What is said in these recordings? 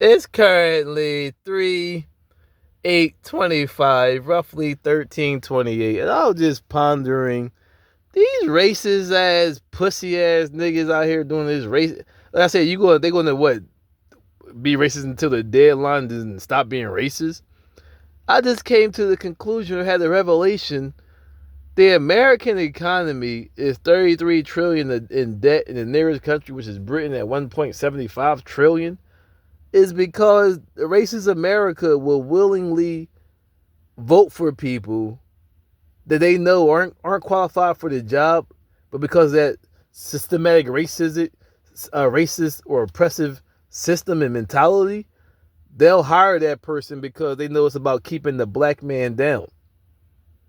It's currently 3/8/25, roughly 13/28. And I was just pondering these racist ass, pussy ass niggas out here doing this race. Like I said, they gonna what? Be racist until the deadline doesn't stop being racist. I just came to the conclusion or had the revelation the American economy is 33 trillion in debt in the nearest country, which is Britain at 1.75 trillion, is because the racist America will willingly vote for people that they know aren't qualified for the job, but because that systematic racist or oppressive system and mentality, they'll hire that person because they know it's about keeping the black man down.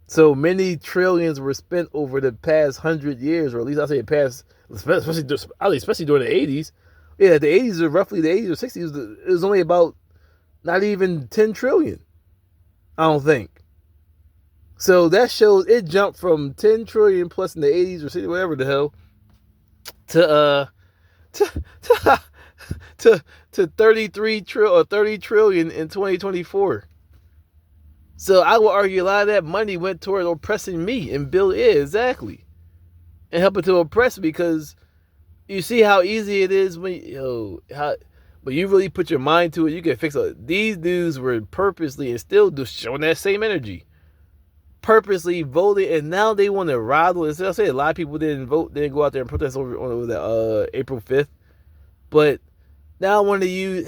So many trillions were spent over the past 100 years, or at least I say past, especially during the 80s. Yeah, the 80s are roughly the 80s or 60s. It was only about not even 10 trillion, I don't think. So that shows it jumped from 10 trillion plus in the 80s or 60, whatever the hell, to to to, to 33 trillion or 30 trillion in 2024. So I will argue a lot of that money went toward oppressing me and Bill. Yeah, exactly. And helping to oppress me because you see how easy it is when when you really put your mind to it, you can fix it. These dudes were purposely and still do showing that same energy, purposely voted, and now they want to rival. As I say, a lot of people didn't vote, didn't go out there and protest over the April 5th, but now I want to use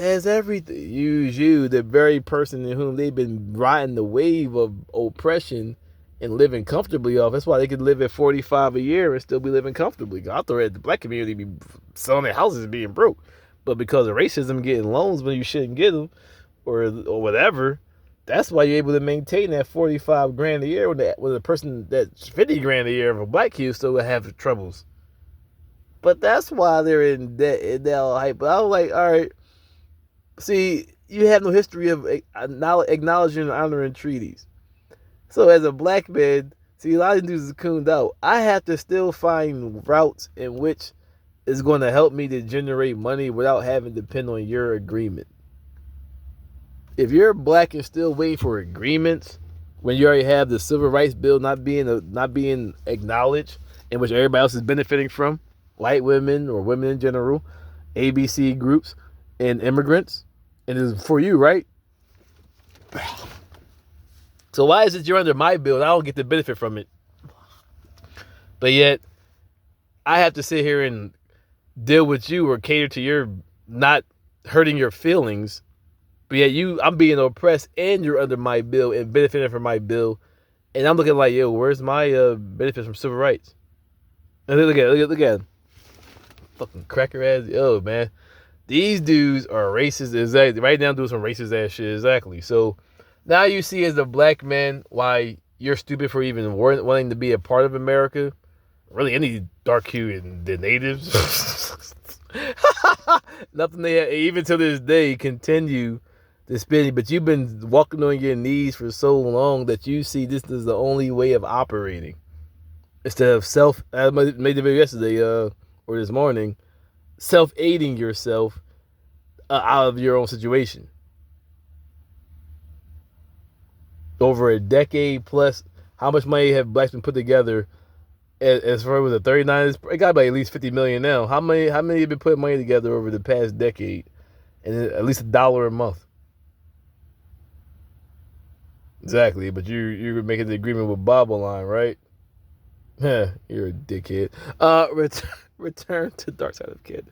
you, the very person in whom they've been riding the wave of oppression and living comfortably off. That's why they could live at 45 a year and still be living comfortably. I thought the black community be selling their houses and being broke, but because of racism, getting loans when you shouldn't get them, or whatever. That's why you're able to maintain that 45 grand a year with a person that's 50 grand a year of a black kid still will have troubles. But that's why they're in debt and that hype. But I was like, all right, see, you have no history of acknowledging and honoring treaties. So as a black man, see, a lot of dudes is cooned out. I have to still find routes in which is going to help me to generate money without having to depend on your agreement. If you're black and still waiting for agreements when you already have the civil rights bill not being acknowledged, in which everybody else is benefiting from, white women or women in general, ABC groups, and immigrants, and it's for you, right? So why is it you're under my bill and I don't get the benefit from it? But yet I have to sit here and deal with you or cater to your not hurting your feelings. But yet I'm being oppressed and you're under my bill and benefiting from my bill. And I'm looking like, yo, where's my benefits from civil rights? And look at it. Fucking cracker ass. Yo, man. These dudes are racist. Exactly. Right now doing some racist ass shit. Exactly. So now you see as a black man why you're stupid for even wanting to be a part of America. Really, any dark hue in the natives. Nothing they even to this day continue to spin. But you've been walking on your knees for so long that you see this is the only way of operating. Instead of I made the video yesterday or this morning, self-aiding yourself out of your own situation. Over a decade plus, how much money have blacks been put together? As far as the 39, it got by at least 50 million now. How many have been putting money together over the past decade, and at least $1 a month? Exactly, but you're making the agreement with Boboline, right? You're a dickhead. Return to Dark Side of the Kid.